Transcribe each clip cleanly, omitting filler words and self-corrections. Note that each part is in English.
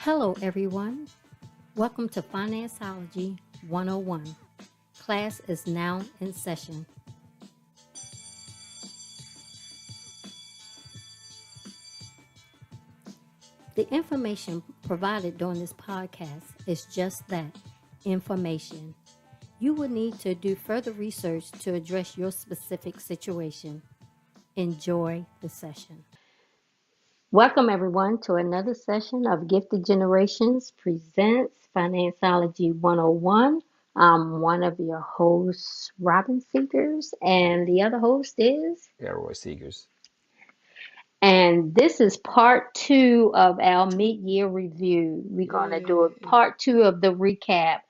Hello, everyone. Welcome to Financeology 101. Class is now in session. The information provided during this podcast is just that information. You will need to do further research to address your specific situation. Enjoy the session. Welcome, everyone, to another session of Gifted Generations Presents Financeology 101. I'm one of your hosts, Robin Seegers, and the other host is. Roy Seegers. And this is part two of our mid-year review. We're going to do a part two of the recap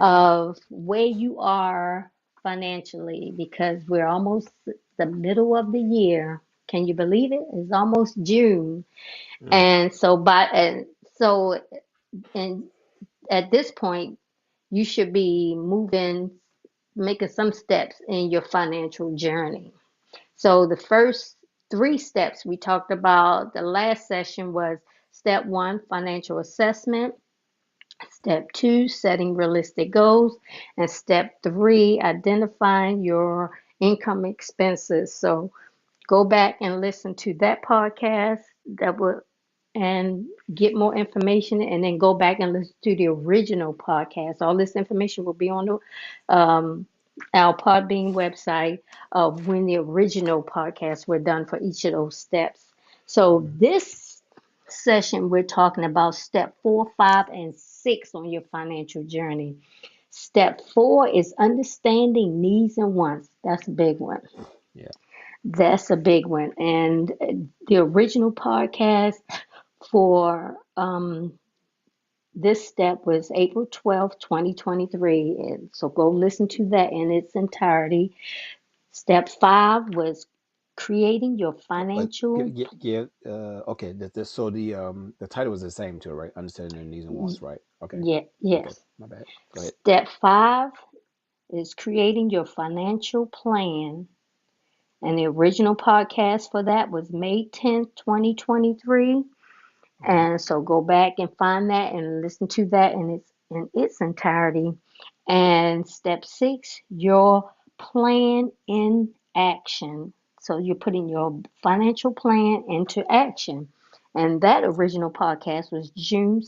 of where you are financially because we're almost the middle of the year. Can you believe it? It's almost June. Mm. And at this point, you should be making some steps in your financial journey. So the first three steps we talked about the last session was step one, financial assessment. Step two, setting realistic goals. And step three, identifying your income expenses. So go back and listen to that podcast and get more information, and then go back and listen to the original podcast. All this information will be on our Podbean website of when the original podcasts were done for each of those steps. So this session, we're talking about step 4, 5, and 6 on your financial journey. Step 4 is understanding needs and wants. That's a big one. Yeah. That's a big one. And the original podcast for this step was April 12th, 2023. And so go listen to that in its entirety. Step 5 was creating your But financial. okay. So the title was the same too, right? Understanding their needs and wants, right? Okay. Yeah, Okay. yes. My bad. Go ahead. Step 5 is creating your financial plan. And the original podcast for that was May 10th, 2023. Mm-hmm. And so go back and find that and listen to that in its entirety. And step 6, your plan in action. So you're putting your financial plan into action. And that original podcast was June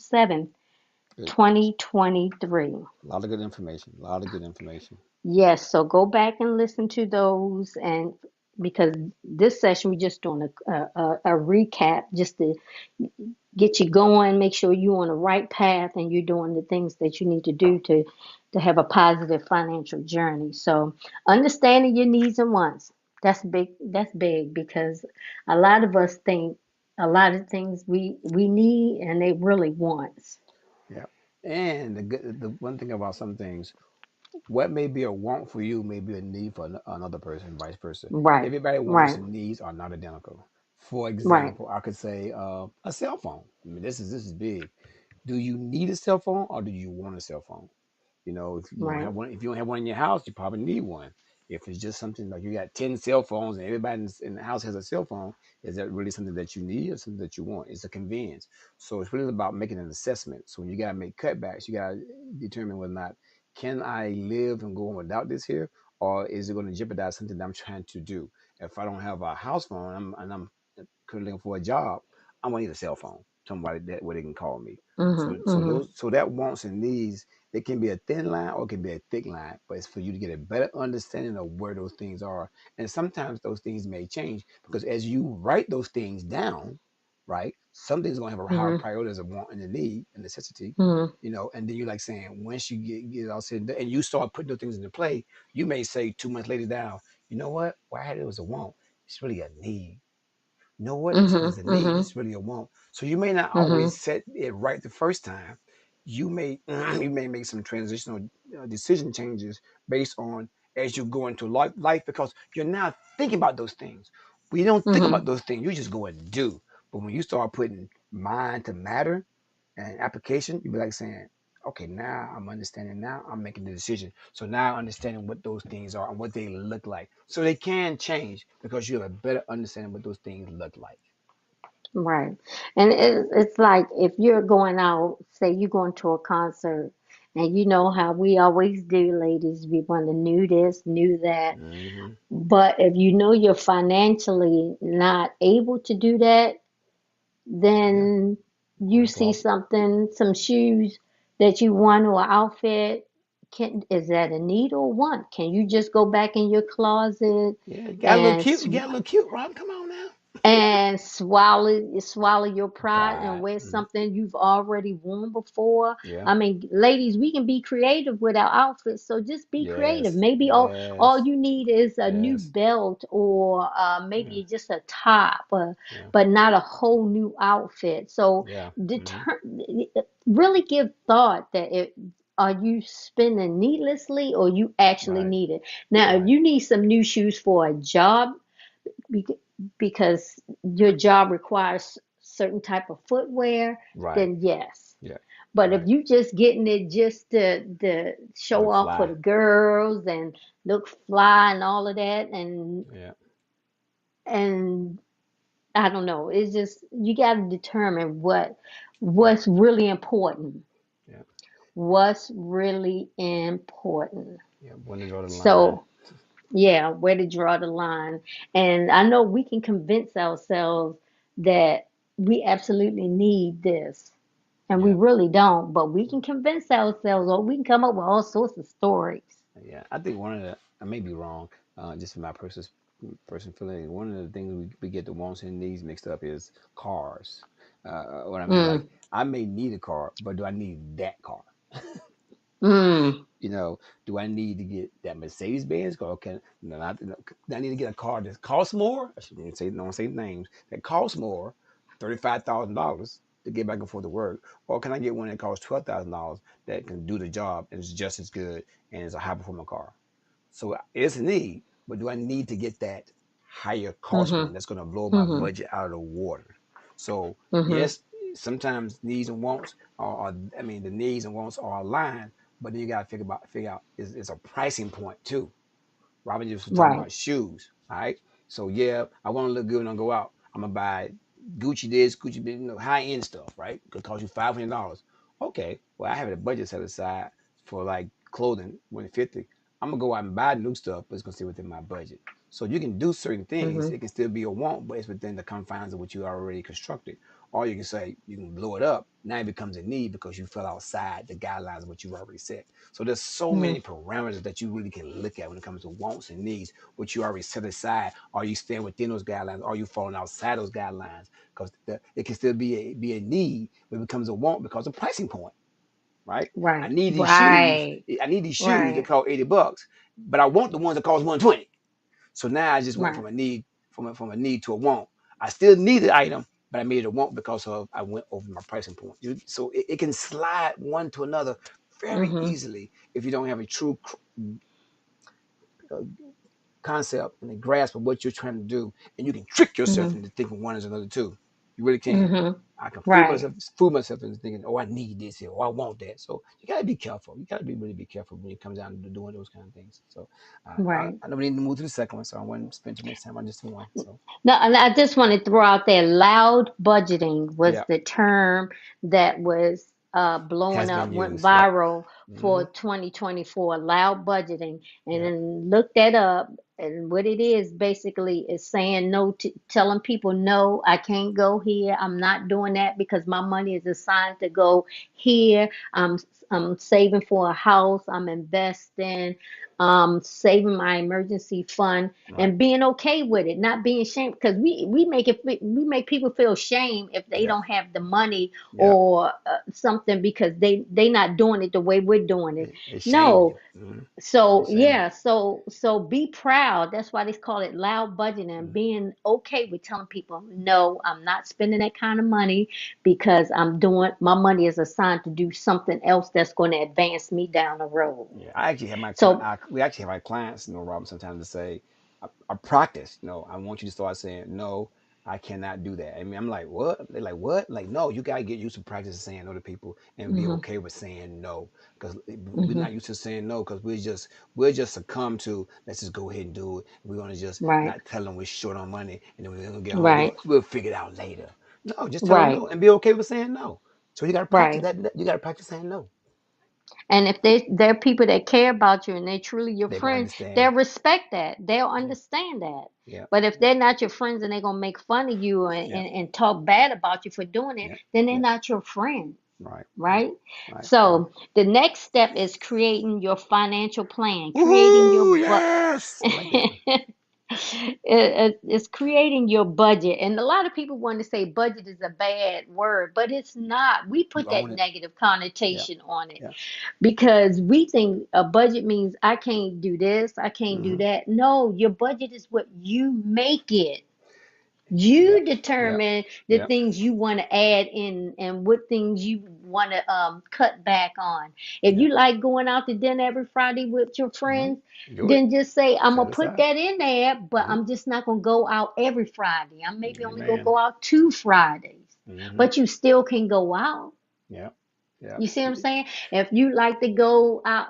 Good. 2023. A lot of good information. A lot of good information. Yes, so go back and listen to those, and because this session we're just doing a recap just to get you going, make sure you're on the right path and you're doing the things that you need to do to have a positive financial journey. So understanding your needs and wants, that's big. That's big because a lot of us think a lot of things we need and they really wants. Yeah. And the one thing about some things, what may be a want for you may be a need for another person, vice versa. Right, Everybody wants right, and needs are not identical. For right. example, I could say a cell phone. I mean, this is big. Do you need a cell phone or do you want a cell phone? If you don't Right. have one, if you don't have one in your house, you probably need one. If it's just something like you got 10 cell phones and everybody in the house has a cell phone, is that really something that you need or something that you want? It's a convenience. So it's really about making an assessment. So when you got to make cutbacks, you got to determine whether or not can I live and go on without this here, or is it going to jeopardize something that I'm trying to do? If I don't have a house phone and I'm currently looking for a job, I'm gonna need a cell phone, somebody that where they can call me. Mhm, mhm, So that wants and needs, it can be a thin line or it can be a thick line, but it's for you to get a better understanding of where those things are. And sometimes those things may change because as you write those things down, right, some things are gonna have a higher mhm, priority as a want and a need, a necessity. mhm, And then you're like saying, once you get it all said and done, and you start putting those things into play, you may say 2 months later down, you know what? Why I had it was a want. It's really a need. You know what? This mhm, is a need. mhm, It's really a want. So you may not mhm, always set it right the first time. You may you may make some transitional decision changes based on as you go into life because you're now thinking about those things. When you don't think mhm. about those things, you just go and do. But when you start putting mind to matter and application, you be like saying, okay, now I'm understanding. Now I'm making the decision. So now understanding what those things are and what they look like. So they can change because you have a better understanding what those things look like. Right. And it's like if you're going out, say you're going to a concert, and you know how we always do, ladies, we want to new this, new that. Hmm. But if you know you're financially not able to do that, Yeah. then you Run see closet. something, some shoes that you want or an outfit. Is that a need or want? Can you just go back in your closet Yeah, you got a little and cute. You got a little cute, Rob. Come on now. swallow your pride and Pride. wear Hmm. something you've already worn before. Yeah. I mean, ladies, we can be creative with our outfits, so just be creative. Yes. Maybe all Yes. you need is a new Yes. belt or Yeah. maybe just a top, Yeah. but not a whole new outfit. So Yeah. Hmm. deter- really give thought that are you spending needlessly or you actually Right. need it. Now, if Right. you need some new shoes for a job, bec- because your job requires certain type of footwear, Right. then yes. Yeah. But if Right. you just getting it just to show Look off for fly. the girls and look fly and all of that, Yeah. and I don't know, it's just you got to determine Yeah. what's really important. Yeah. What's really important. Yeah. When to draw the line. So yeah, where to draw the line. And I know we can convince ourselves that we absolutely need this, and we Yeah. really don't, but we can convince ourselves, or we can come up with all sorts of stories. Yeah. I think one of the, I may be wrong, just from my person feeling, one of the things we get the wants and needs mixed up is cars. What I mean, like, Mm, I may need a car, but do I need that car? mm, You know, do I need to get that Mercedes Benz car? Okay, no, not, no, do I need to get a car that costs more? I shouldn't even say, don't say names, that costs more, $35,000 to get back and forth to work, or can I get one that costs $12,000 that can do the job and is just as good and is a high performing car? So it's a need, but do I need to get that higher cost one mm-hmm, that's going to blow my mm-hmm, budget out of the water? So mm-hmm. yes, sometimes needs and wants I mean, the needs and wants are aligned, but then you got to figure out is a pricing point too. Robin just was talking Right. about shoes. All right. So yeah, I want to look good when I go out. I'm gonna buy Gucci this, Gucci, high end stuff, right? Could cost you $500. Okay. Well, I have a budget set aside for like clothing, 150. I'm gonna go out and buy new stuff, but it's gonna stay within my budget. So you can do certain things. Mm-hmm, It can still be a want, but it's within the confines of what you already constructed. Or you can say you can blow it up. Now it becomes a need because you fell outside the guidelines of what you already set. So there's so mm-hmm. many parameters that you really can look at when it comes to wants and needs, what you already set aside. Are you staying within those guidelines? Are you falling outside those guidelines? Because it can still be a need, but it becomes a want because of pricing point, right? I Right. need these shoes. Right. I need these shoes that Right. cost $80, but I want the ones that cost 120. So now I just went Right. from a need from a need to a want. I still need the item, but I made it a want because of I went over my pricing point. So it can slide one to another very Mm-hmm, easily if you don't have a true uh, concept and a grasp of what you're trying to do, and you can trick yourself mm-hmm, into thinking one is another two. You really can. mm-hmm. I can Right. fool myself into thinking, oh, I need this here, or I want that. So you gotta be careful. You gotta be really be careful when it comes down to doing those kind of things. So Right. I know we need to move to the second one, so I wouldn't spend too much time on just one. So No, and I just want to throw out there, loud budgeting was yeah, the term that was blowing has up, been went used. Yep. viral Hmm. for 2024, loud budgeting. And Yep. then look that up. And what it is basically is saying no to telling people, no, I can't go here. I'm not doing that because my money is assigned to go here. I'm saving for a house. I'm investing, saving my emergency fund Right. and being okay with it, not being ashamed because we make people feel shame if they Yep. don't have the money Yep. or something because they not doing it the way we're doing it. They shame No, you. Hmm. They so shame you. yeah, so be proud. That's why they call it loud budgeting and Hmm. being okay with telling people, no, I'm not spending that kind of money because I'm doing my money is assigned to do something else that's going to advance me down the road. Yeah, I actually have my So, we actually have our clients, Robin, sometimes to say, I practice. I want you to start saying, no, I cannot do that. I mean, I'm like, what? They're like, what? Like, no, you gotta get used to practice saying no to people and be hmm okay with saying no, because we're hmm not used to saying no, because we're just succumb to let's just go ahead and do it. We're gonna just right, not tell them we're short on money, and then we're gonna get home. right, We'll figure it out later. No, just tell them Right, no and be okay with saying no. So you got to practice right. that. You got to practice saying no. And if they're people that care about you and they're truly your They're gonna friend, understand. they'll respect that. They'll Yeah, understand that. yeah, But if they're not your friends and they're gonna make fun of you yeah, and talk bad about you for doing it, yeah, then they're yeah. not your friend, Right, right? right, right. So the next step is creating your financial plan, creating your Woohoo! Yes, I like that one. it's creating your budget. And a lot of people want to say budget is a bad word, but it's not. We You put that own it. negative Yeah, connotation on it yeah. because we think a budget means I can't do this, I can't do Mm-hmm. that. No, your budget is what you make it. Yeah, You yeah, determine the yeah. things you want to add in and what things you want to cut back on. If Yeah. you like going out to dinner every Friday with your Mm-hmm. friends, Do it. then just say, I'm Set going it to put aside. that in there, but Mm-hmm. I'm just not going to go out every Friday. I'm maybe only going to Amen. go out 2 Fridays, Mm-hmm. but you still can go out. Yeah, yeah. You see what I'm saying? If you like to go out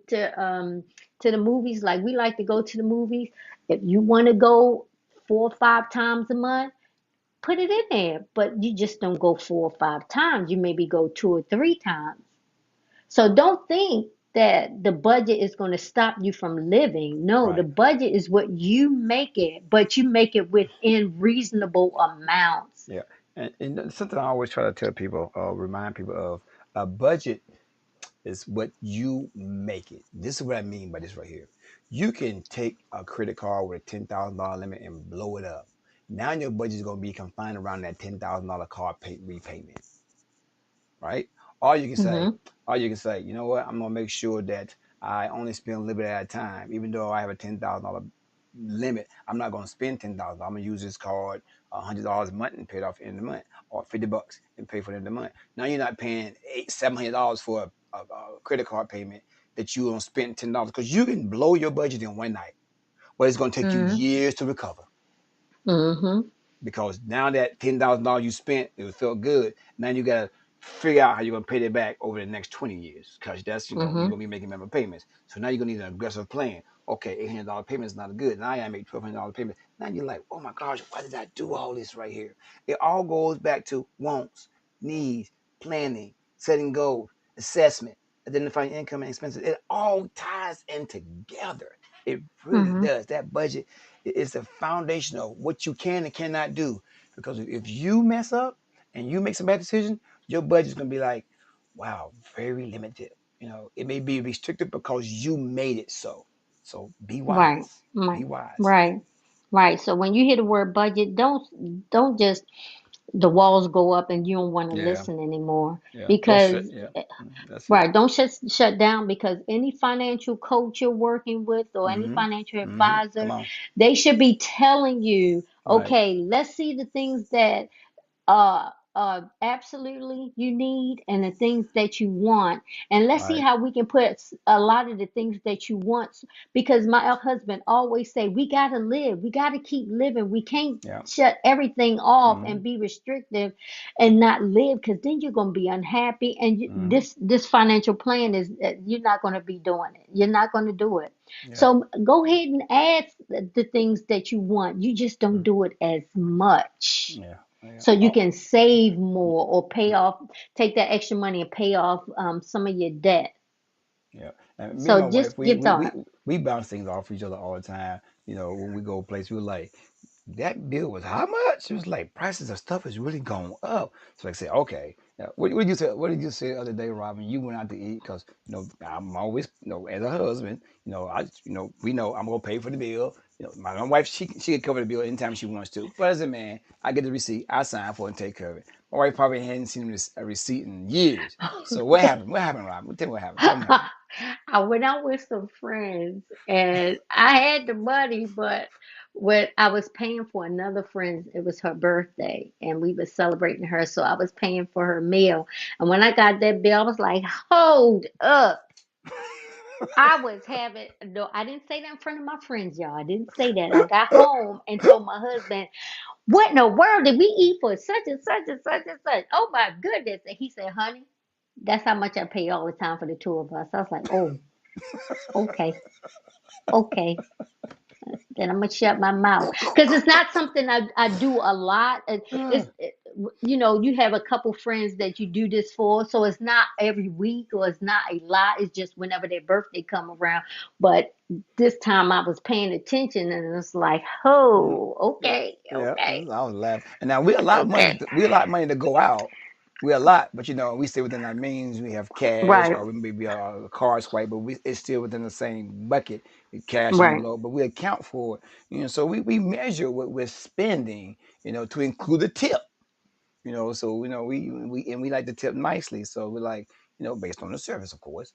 to the movies, like we like to go to the movies, if you want to go 4 or 5 times a month, put it in there. But you just don't go 4 or 5 times. You maybe go 2 or 3 times. So don't think that the budget is going to stop you from living. No, the Right. budget is what you make it, but you make it within reasonable amounts. Yeah. And something I always try to tell people, remind people of, a budget is what you make it. This is what I mean by this right here. You can take a credit card with a $10,000 limit and blow it up. Now your budget is going to be confined around that $10,000 repayment, right? Or you can say, Mm-hmm. you know what? I'm gonna make sure that I only spend a little bit at a time, even though I have a $10,000 limit. I'm not gonna spend $10,000. I'm gonna use this card $100 a month and pay it off in the month, or $50 and pay for it in the month. Now you're not paying $700 for a credit card payment that you don't spend $10 because you can blow your budget in one night, but it's gonna take you Mm-hmm. years to recover Mm-hmm. because now that $10,000 you spent, it felt good. Now you gotta figure out how you're gonna pay that back over the next 20 years because that's you're Mm-hmm. gonna be making member payments. So now you're gonna need an aggressive plan. Okay, $800 payment is not good. Now I gotta make $1,200 payment. Now you're like, oh my gosh, why did I do all this right here? It all goes back to wants, needs, planning, setting goals, assessment, identifying income and expenses. It all ties in together. It really Mm-hmm. does. That budget is the foundation of what you can and cannot do. Because if you mess up and you make some bad decisions, your budget's gonna be like, wow, very limited. It may be restricted because you made it so. So be Right. wise. Right. Be wise. Right. Right. So when you hear the word budget, don't just the walls go up and you don't want to Yeah, listen anymore yeah. Don't shut. because Yeah, that's it. right, don't shut down because any financial coach you're working with or any Mm-hmm. financial Mm-hmm. Come advisor, on. they should be telling you, Right. okay, let's see the things that uh absolutely you need and the things that you want, and let's see Right. how we can put a lot of the things that you want, because my husband always say we got to live, we got to keep living, we can't Yeah. shut everything off Mm-hmm. and be restrictive and not live, because then you're going to be unhappy, and Mm-hmm. this financial plan is you're not going to be doing it, you're not going to do it. Yeah. So go ahead and add the things that you want, you just don't Mm. do it as much, Yeah. Yeah. so you Oh, can save more or pay off, take that extra money and pay off some of your debt. yeah. And me and my So wife, just we give we we thought. we bounce things off each other all the time. When we go place, we were like, that bill was how much? It was like prices of stuff has really gone up. So I say, okay. What did you say? What did you say the other day, Robin? You went out to eat because I'm always as a husband, we know I'm gonna pay for the bill. My wife she can cover the bill anytime she wants to. But as a man, I get the receipt, I sign for it and take care of it. My wife probably hadn't seen a receipt in years. So what happened? What happened, Robin? Tell me what happened. Tell me what happened. I went out with some friends and I had the money, but when I was paying for another friend, it was her birthday and we were celebrating her. So I was paying for her meal. And when I got that bill, I was like, hold up. I was having, no, I didn't say that in front of my friends, y'all. I didn't say that. I got home and told my husband, what in the world did we eat for such and such and such and such? Oh my goodness. And he said, honey, that's how much I pay all the time for the two of us. I was like, oh, okay, okay. Then I'm gonna shut my mouth because it's not something I do a lot. It's you have a couple friends that you do this for, so it's not every week or it's not a lot. It's just whenever their birthday come around. But this time I was paying attention, and it's like, Mm. oh, okay, Yeah, okay, I was laughing. And now we allot money. okay, We allot money to go out. We allot, but we stay within our means. We have cash, right, or we maybe a card swipe, but it's still within the same bucket, with cash right, envelope. But we account for it. So we measure what we're spending. To include the tip. So we like to tip nicely. So we like, based on the service, of course.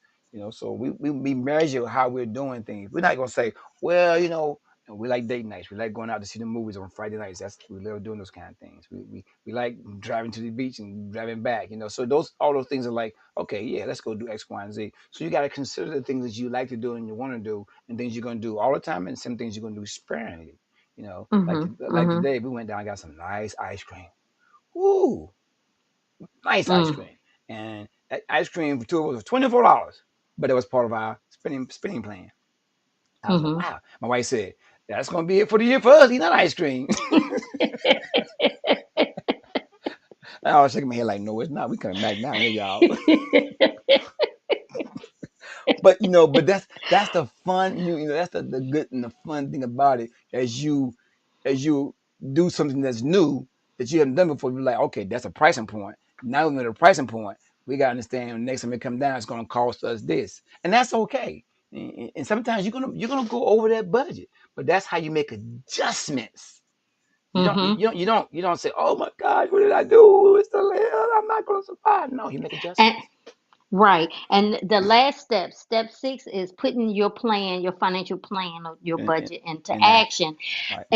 So we measure how we're doing things. We're not gonna say, well, and we like date nights. We like going out to see the movies on Friday nights. We love doing those kind of things. We like driving to the beach and driving back. So all those things are like, okay, yeah, let's go do X, Y, and Z. So you got to consider the things that you like to do and you want to do, and things you're gonna do all the time, and some things you're gonna do sparingly. Like mhm, like mhm, today, we went down and got some nice ice cream. Woo, nice ice mm, cream. And that ice cream for two of us was $24, but it was part of our spending plan. I was like, mhm. wow. My wife said, that's gonna be it for the year for us. Eat that ice cream. I was shaking my head like, no, it's not. We coming back down here, y'all. But that's the fun. That's the good and the fun thing about it. As you do something that's new that you haven't done before, you're like, okay, that's a pricing point. Now we're at a pricing point. We gotta understand next time it come down, it's gonna cost us this, and that's okay. And sometimes you're gonna go over that budget, but that's how you make adjustments. You don't you, Mhm. you don't you don't you don't say, oh my gosh, what did I do? It's the hell. I'm not gonna survive. No, you make And adjustments. right. And the last step, step 6, is putting your plan, your financial plan or your In, in, budget into in action, action. right?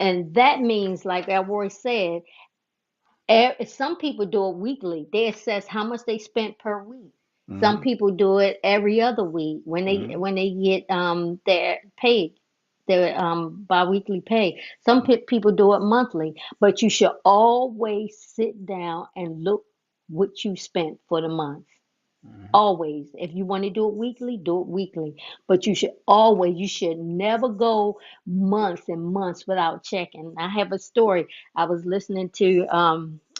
And that means, like Roy said, some people do it weekly. They assess how much they spent per week. Some Mm-hmm. people do it every other week when they Mm-hmm. when they get their pay, their biweekly pay. Some people do it monthly, but you should always sit down and look what you spent for the month. Mm-hmm. Always. If you want to do it weekly, do it weekly. But you should never go months and months without checking. I have a story. I was listening to,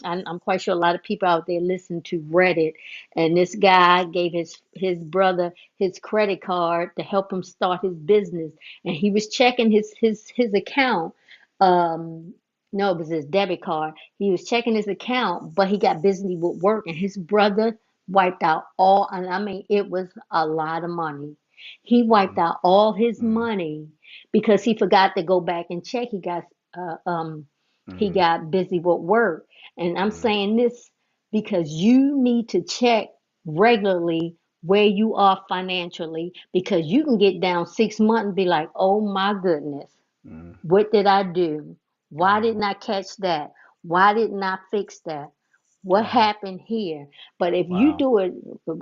I'm quite sure a lot of people out there listen to Reddit, and this guy gave his brother his credit card to help him start his business, and he was checking his account. Um, no, it was his debit card. He was checking his account, but he got busy with work, and his brother wiped out all, and I mean, it was a lot of money. He wiped out all his Mm-hmm. money because he forgot to go back and check. Uh, um, he Mm-hmm. got busy with work. And I'm Mm-hmm. saying this because you need to check regularly where you are financially, because you can get down 6 months and be like, oh my goodness, Mm-hmm. what did I do? Why Uh-huh. didn't I catch that? Why didn't I fix that? What Uh-huh. happened here? But if you Wow. do it,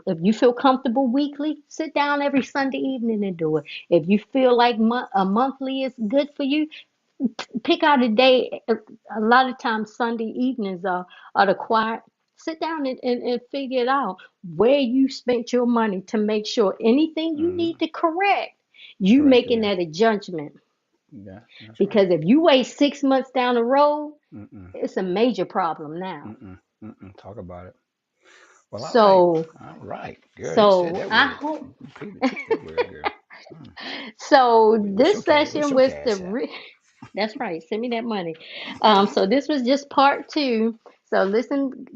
if you feel comfortable weekly, sit down every Sunday evening and do it. If you feel like a monthly is good for you, pick out a day. A lot of times, Sunday evenings are the quiet. Sit down and figure it out where you spent your money to make sure anything you Mm-hmm. need to correct, you Correct. making Yeah. that a judgment. Yeah. That's right. Because if you wait 6 months down the road, Mm-mm. it's a major problem now. Mm-mm. Mm-mm. Talk about it. Well, all right. So, All right. Girl, you said so that I word. hope. You preach that word, girl. Mm. So What's your this cash? What's session your was cash app? that's right. Send me that money. So this was just part two. So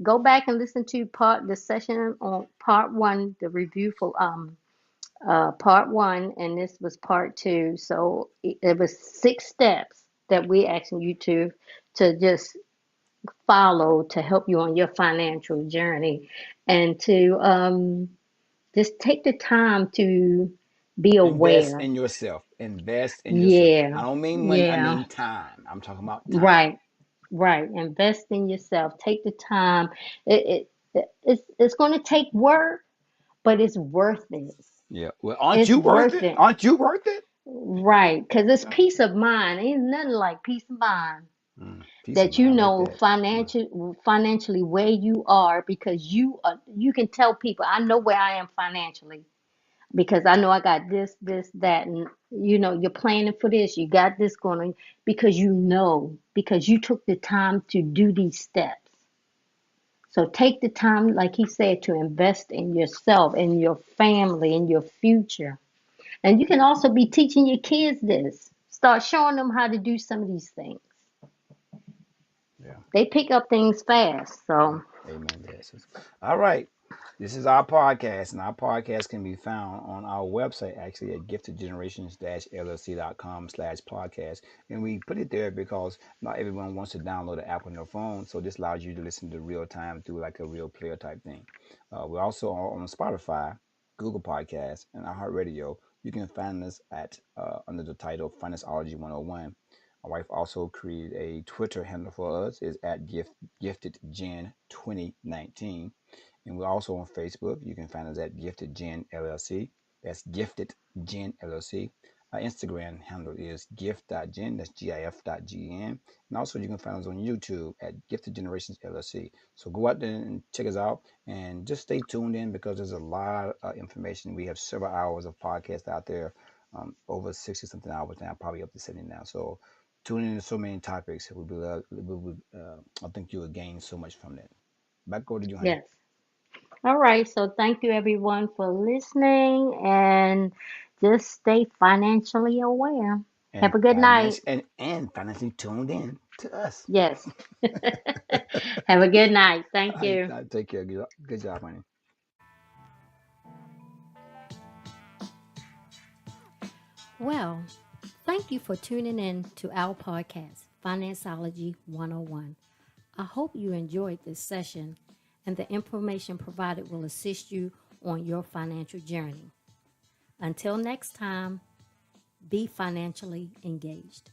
go back and listen to the session on part one, the review for part one, and this was part two. So it was 6 steps that we asking you to just follow to help you on your financial journey, and to just take the time to be Invest aware. in yourself. Invest in yourself. Yeah, I don't mean money. I yeah, mean time. I'm talking about time. right, right. Invest in yourself. Take the time. It's going to take work, but it's worth it. Yeah. Well, aren't It's you worth worth it? it. Aren't you worth it? Right, because it's peace of mind. Ain't nothing like peace of mind Peace of that you mind. I like know that. Mm. financially where you are, because you can tell people, I know where I am financially. because I know I got this, that, and you're planning for this. You got this going on because because you took the time to do these steps. So take the time, like he said, to invest in yourself, in your family, in your future. And you can also be teaching your kids this. Start showing them how to do some of these things. Yeah. They pick up things fast. So, Amen. Yes. All right. This is our podcast, and our podcast can be found on our website actually at giftedgenerations-llc.com/podcast. And we put it there because not everyone wants to download the app on their phone. So this allows you to listen to real time through like a real player type thing. We're also on Spotify, Google Podcasts, and iHeartRadio. You can find us at under the title Financeology 101. My wife also created a Twitter handle for us. Is at giftedgen 2019. And we're also on Facebook. You can find us at Gifted Gen LLC. That's Gifted Gen LLC. Our Instagram handle is gift.gen. That's gif.gen. And also you can find us on YouTube at Gifted Generations LLC. So go out there and check us out and just stay tuned in because there's a lot of information. We have several hours of podcast out there, over 60 something hours now, probably up to 70 now. So tune in to so many topics. I think you will gain so much from that. Back over to you, honey. yes. All right. So, thank you everyone for listening and just stay financially aware. Have And a good night. and financially tuned in to us. Yes. Have a good night. Thank you. I take care. Good job, honey. Well, thank you for tuning in to our podcast, Financeology 101. I hope you enjoyed this session and the information provided will assist you on your financial journey. Until next time, be financially engaged.